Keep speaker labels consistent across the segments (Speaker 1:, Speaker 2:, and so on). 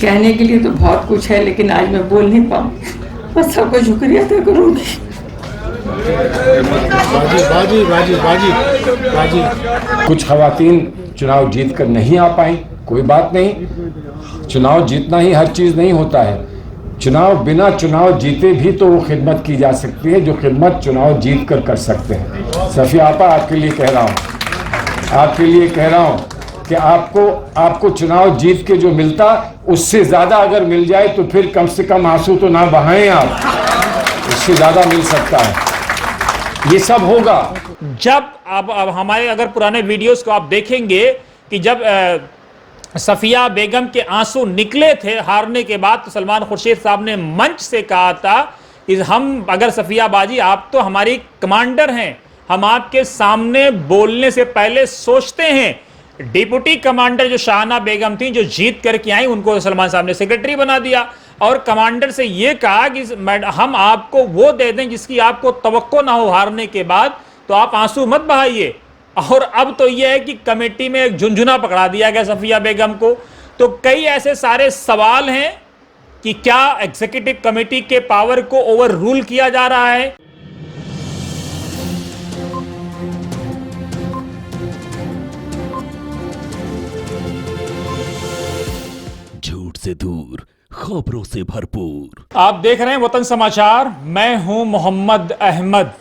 Speaker 1: कहने के लिए तो बहुत कुछ है, लेकिन आज मैं बोल नहीं पाऊंगी। बस सबको शुक्रिया अदा करूंगी।
Speaker 2: बाजी बाजी बाजी बाजी।
Speaker 3: कुछ खवातीन चुनाव जीत कर नहीं आ पाई, कोई बात नहीं। चुनाव जीतना ही हर चीज नहीं होता है। चुनाव बिना चुनाव जीते भी तो वो खिदमत की जा सकती है जो खिदमत चुनाव जीत कर सकते हैं। सफिया आपा, आपके लिए कह रहा हूँ कि आपको चुनाव जीत के जो मिलता उससे ज्यादा अगर मिल जाए तो फिर कम से कम आंसू तो ना बहाएं आप, उससे ज्यादा मिल सकता है। ये सब होगा
Speaker 4: जब अब हमारे अगर पुराने वीडियोस को आप देखेंगे कि जब सफिया बेगम के आंसू निकले थे हारने के बाद, तो सलमान खुर्शीद साहब ने मंच से कहा था कि हम अगर सफिया बाजी, आप तो हमारी कमांडर हैं, हम आपके सामने बोलने से पहले सोचते हैं। डिप्टी कमांडर जो शाहना बेगम थी, जो जीत करके आई, उनको सलमान साहब ने सेक्रेटरी बना दिया और कमांडर से यह कहा कि हम आपको वो दे दें जिसकी आपको तवक्को ना हो हारने के बाद, तो आप आंसू मत बहाइए। और अब तो यह है कि कमेटी में एक झुंझुना पकड़ा दिया गया सफिया बेगम को। तो कई ऐसे सारे सवाल हैं कि क्या एग्जीक्यूटिव कमेटी के पावर को ओवर रूल किया जा रहा है।
Speaker 5: झूठ से दूर, खबरों से भरपूर।
Speaker 4: आप देख रहे हैं वतन समाचार, मैं हूं मोहम्मद अहमद।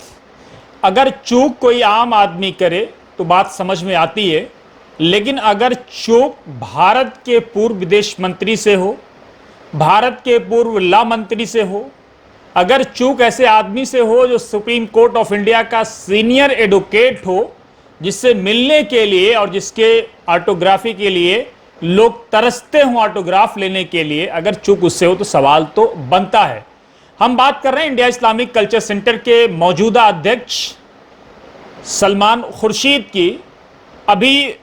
Speaker 4: अगर चूक कोई आम आदमी करे तो बात समझ में आती है, लेकिन अगर चूक भारत के पूर्व विदेश मंत्री से हो, भारत के पूर्व ला मंत्री से हो, अगर चूक ऐसे आदमी से हो जो सुप्रीम कोर्ट ऑफ इंडिया का सीनियर एडवोकेट हो, जिससे मिलने के लिए और जिसके ऑटोग्राफी के लिए लोग तरसते हों ऑटोग्राफ लेने के लिए, अगर चूक उससे हो तो सवाल तो बनता है। हम बात कर रहे हैं इंडिया इस्लामिक कल्चर सेंटर के मौजूदा अध्यक्ष सलमान खुर्शीद की। अभी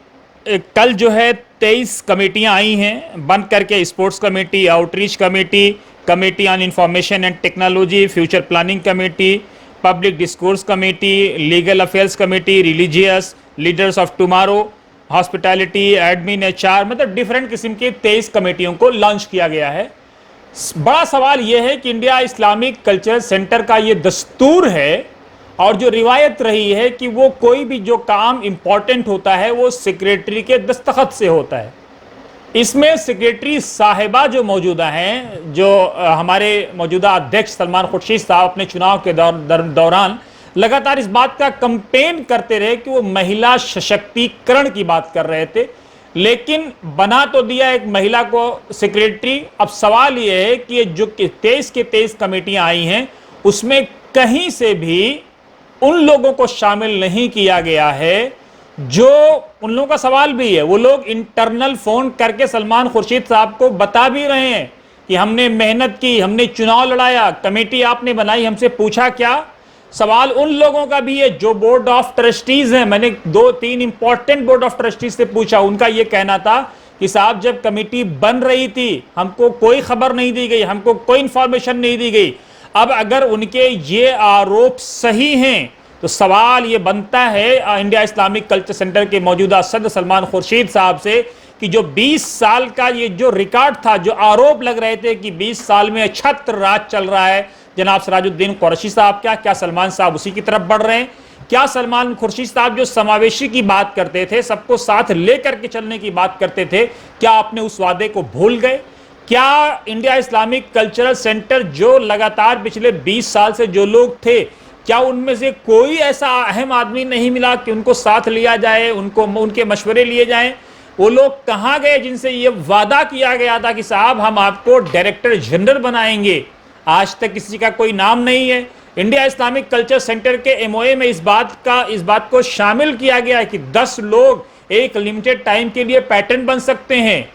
Speaker 4: कल जो है 23 कमेटियां आई हैं बन करके, sports committee, outreach committee, committee on information and technology, future planning committee, public discourse committee, legal affairs committee, religious, leaders of tomorrow, hospitality, admin, HR, मतलब डिफरेंट किस्म की 23 कमेटियों को लॉन्च किया गया है। बड़ा सवाल यह है कि इंडिया इस्लामिक कल्चर सेंटर का ये दस्तूर है और जो रिवायत रही है कि वो कोई भी जो काम इंपॉर्टेंट होता है वो सेक्रेटरी के दस्तखत से होता है। इसमें सेक्रेटरी साहिबा जो मौजूदा हैं, जो हमारे मौजूदा अध्यक्ष सलमान खुर्शीद साहब अपने चुनाव के दौरान लगातार इस बात का कैंपेन करते रहे कि वो महिला सशक्तिकरण की बात कर रहे थे, लेकिन बना तो दिया एक महिला को सेक्रेटरी। अब सवाल ये है कि ये जो 23 के 23 कमेटियां आई हैं उसमें कहीं से भी उन लोगों को शामिल नहीं किया गया है जो, उन लोगों का सवाल भी है, वो लोग इंटरनल फोन करके सलमान खुर्शीद साहब को बता भी रहे हैं कि हमने मेहनत की, हमने चुनाव लड़ाया, कमेटी आपने बनाई, हमसे पूछा क्या। सवाल उन लोगों का भी है जो बोर्ड ऑफ ट्रस्टीज हैं। मैंने 2-3 इंपॉर्टेंट बोर्ड ऑफ ट्रस्टीज से पूछा, उनका यह कहना था कि साहब जब कमेटी बन रही थी हमको कोई खबर नहीं दी गई, हमको कोई इंफॉर्मेशन नहीं दी गई। अब अगर उनके ये आरोप सही हैं तो सवाल ये बनता है इंडिया इस्लामिक कल्चर सेंटर के मौजूदा सदस्य सलमान खुर्शीद साहब से कि जो 20 साल का ये जो रिकॉर्ड था, जो आरोप लग रहे थे कि 20 साल में छत्र राज चल रहा है जनाब सिराजुद्दीन कुरैशी साहब, क्या सलमान साहब उसी की तरफ बढ़ रहे हैं? क्या सलमान खुर्शीद साहब जो समावेशी की बात करते थे, सबको साथ लेकर के चलने की बात करते थे, क्या आपने उस वादे को भूल गए? क्या इंडिया इस्लामिक कल्चरल सेंटर जो लगातार पिछले 20 साल से जो लोग थे, क्या उनमें से कोई ऐसा अहम आदमी नहीं मिला कि उनको साथ लिया जाए, उनके मशवरे लिए जाएं? वो लोग कहां गए जिनसे ये वादा किया गया था कि साहब हम आपको डायरेक्टर जनरल बनाएंगे? आज तक किसी का कोई नाम नहीं है। इंडिया इस्लामिक कल्चर सेंटर के MOA में इस बात को शामिल किया गया है कि 10 लोग एक लिमिटेड टाइम के लिए पैटर्न बन सकते हैं।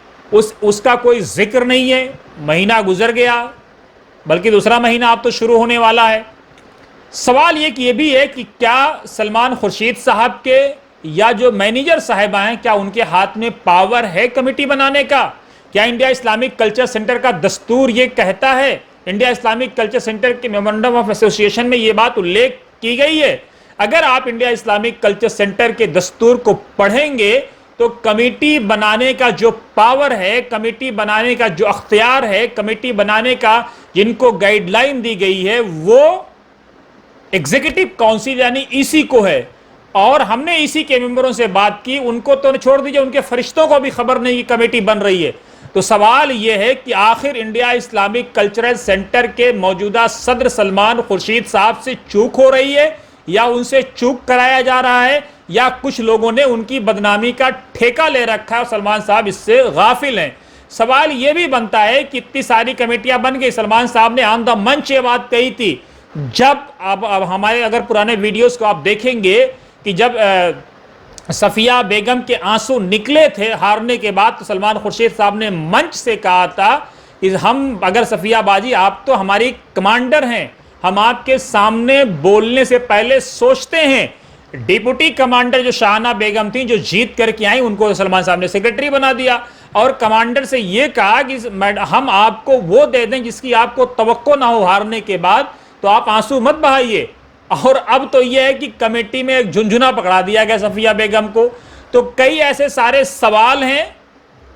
Speaker 4: उसका कोई जिक्र नहीं है। महीना गुजर गया, बल्कि दूसरा महीना अब तो शुरू होने वाला है। सवाल ये भी है कि क्या सलमान खुर्शीद साहब के या जो मैनेजर साहिबा हैं, क्या उनके हाथ में पावर है कमेटी बनाने का? क्या इंडिया इस्लामिक कल्चर सेंटर का दस्तूर ये कहता है? इंडिया इस्लामिक कल्चर सेंटर के मेमोरेंडम ऑफ एसोसिएशन में ये बात उल्लेख की गई है। अगर आप इंडिया इस्लामिक कल्चर सेंटर के दस्तूर को पढ़ेंगे तो कमेटी बनाने का जो पावर है, कमेटी बनाने का जो अख्तियार है, कमेटी बनाने का जिनको गाइडलाइन दी गई है, वो एग्जीक्यूटिव काउंसिल यानी ईसी को है। और हमने ईसी के मेंबरों से बात की, उनको तो छोड़ दीजिए, उनके फरिश्तों को भी खबर नहीं कि कमेटी बन रही है। तो सवाल यह है कि आखिर इंडिया इस्लामिक कल्चरल सेंटर के मौजूदा सदर सलमान खुर्शीद साहब से चूक हो रही है, या उनसे चूक कराया जा रहा है, या कुछ लोगों ने उनकी बदनामी का ठेका ले रखा है और सलमान साहब इससे गाफिल हैं। सवाल यह भी बनता है कि इतनी सारी कमेटियां बन गई। सलमान साहब ने ऑन द मंच ये बात कही थी, जब अब हमारे अगर पुराने वीडियोस को आप देखेंगे कि जब सफिया बेगम के आंसू निकले थे हारने के बाद, तो सलमान खुर्शीद साहब ने मंच से कहा था कि हम, अगर सफिया बाजी आप तो हमारी कमांडर हैं, हम आपके सामने बोलने से पहले सोचते हैं। डिप्टी कमांडर जो शाहना बेगम थी, जो जीत करके आई, उनको सलमान साहब ने सेक्रेटरी बना दिया और कमांडर से यह कहा कि हम आपको वो दे दें जिसकी आपको तवक्को ना हो हारने के बाद, तो आप आंसू मत बहाइए। और अब तो यह है कि कमेटी में एक झुंझुना पकड़ा दिया गया सफिया बेगम को। तो कई ऐसे सारे सवाल हैं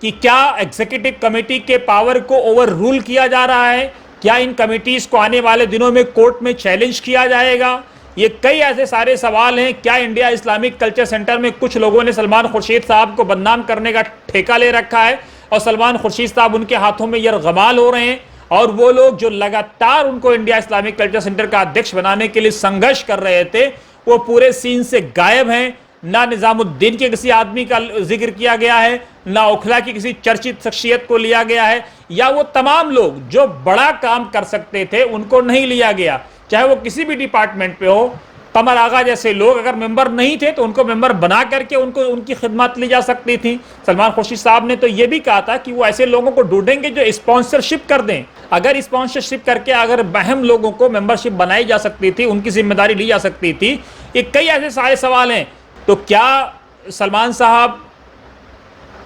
Speaker 4: कि क्या एग्जीक्यूटिव कमेटी के पावर को ओवर रूल किया जा रहा है, क्या इन कमेटीज को आने वाले दिनों में कोर्ट में चैलेंज किया जाएगा, ये कई ऐसे सारे सवाल हैं। क्या इंडिया इस्लामिक कल्चर सेंटर में कुछ लोगों ने सलमान खुर्शीद साहब को बदनाम करने का ठेका ले रखा है और सलमान खुर्शीद साहब उनके हाथों में यरगमाल हो रहे हैं, और वो लोग जो लगातार उनको इंडिया इस्लामिक कल्चर सेंटर का अध्यक्ष बनाने के लिए संघर्ष कर रहे थे, वो पूरे सीन से गायब हैं। ना निजामुद्दीन के किसी आदमी का जिक्र किया गया है, ना ओखला की किसी चर्चित शख्सियत को लिया गया है, या वो तमाम लोग जो बड़ा काम कर सकते थे उनको नहीं लिया गया, चाहे वो किसी भी डिपार्टमेंट पे हो। कमर आगा जैसे लोग अगर मेंबर नहीं थे तो उनको मेंबर बना करके उनको उनकी खिदमत ली जा सकती थी। सलमान खुर्शीद साहब ने तो ये भी कहा था कि वो ऐसे लोगों को ढूंढेंगे जो स्पॉन्सरशिप कर दें। अगर स्पॉन्सरशिप करके अगर बहम लोगों को मेंबरशिप बनाई जा सकती थी, उनकी जिम्मेदारी ली जा सकती थी। ये कई ऐसे सारे सवाल हैं। तो क्या सलमान साहब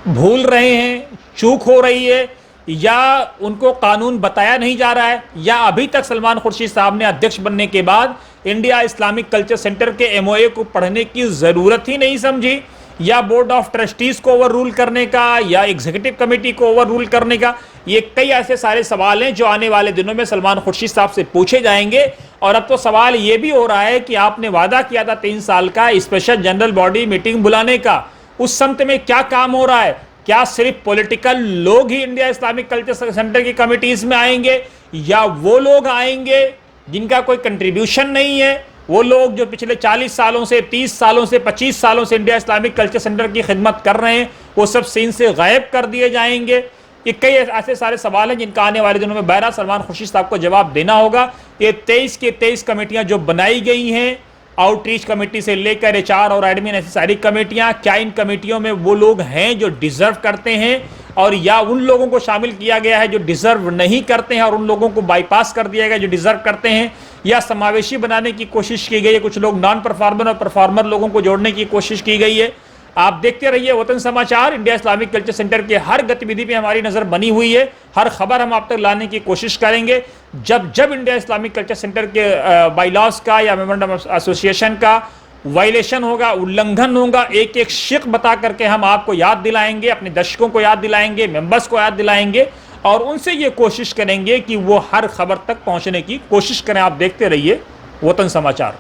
Speaker 4: भूल रहे हैं, चूक हो रही है, या उनको कानून बताया नहीं जा रहा है, या अभी तक सलमान खुर्शीद साहब ने अध्यक्ष बनने के बाद इंडिया इस्लामिक कल्चर सेंटर के एमओए को पढ़ने की जरूरत ही नहीं समझी, या बोर्ड ऑफ ट्रस्टीज को ओवर रूल करने का, या एग्जीक्यूटिव कमेटी को ओवर रूल करने का। ये कई ऐसे सारे सवाल हैं जो आने वाले दिनों में सलमान खुर्शीद साहब से पूछे जाएंगे। और अब तो सवाल ये भी हो रहा है कि आपने वादा किया था 3 साल का स्पेशल जनरल बॉडी मीटिंग बुलाने का, उस समत में क्या काम हो रहा है? क्या सिर्फ पॉलिटिकल लोग ही इंडिया इस्लामिक कल्चर सेंटर की कमिटीज में आएंगे, या वो लोग आएंगे जिनका कोई कंट्रीब्यूशन नहीं है? वो लोग जो पिछले 40 सालों से, 30 सालों से, 25 सालों से इंडिया इस्लामिक कल्चर सेंटर की खिदमत कर रहे हैं, वो सब सीन से गायब कर दिए जाएंगे? ये कई ऐसे सारे सवाल हैं जिनका आने वाले दिनों में बहरहाल सलमान खुर्शीद साहब को जवाब देना होगा। ये 23 के 23 कमेटियां जो बनाई गई हैं, आउटरीच कमेटी से लेकर एचआर और एडमिन, ऐसी सारी कमेटियां, क्या इन कमेटियों में वो लोग हैं जो डिजर्व करते हैं, और या उन लोगों को शामिल किया गया है जो डिजर्व नहीं करते हैं और उन लोगों को बाईपास कर दिया गया जो डिजर्व करते हैं, या समावेशी बनाने की कोशिश की गई है, कुछ लोग नॉन परफॉर्मर और परफॉर्मर लोगों को जोड़ने की कोशिश की गई है? आप देखते रहिए वतन समाचार। इंडिया इस्लामिक कल्चर सेंटर के हर गतिविधि पे हमारी नजर बनी हुई है, हर खबर हम आप तक लाने की कोशिश करेंगे। जब जब इंडिया इस्लामिक कल्चर सेंटर के बाईलॉज का या मेमोरेंडम ऑफ एसोसिएशन का वायलेशन होगा, उल्लंघन होगा, एक एक शिक बता करके हम आपको याद दिलाएंगे, अपने दर्शकों को याद दिलाएंगे, मेंबर्स को याद दिलाएंगे, और उनसे ये कोशिश करेंगे कि वो हर खबर तक पहुंचने की कोशिश करें। आप देखते रहिए वतन समाचार।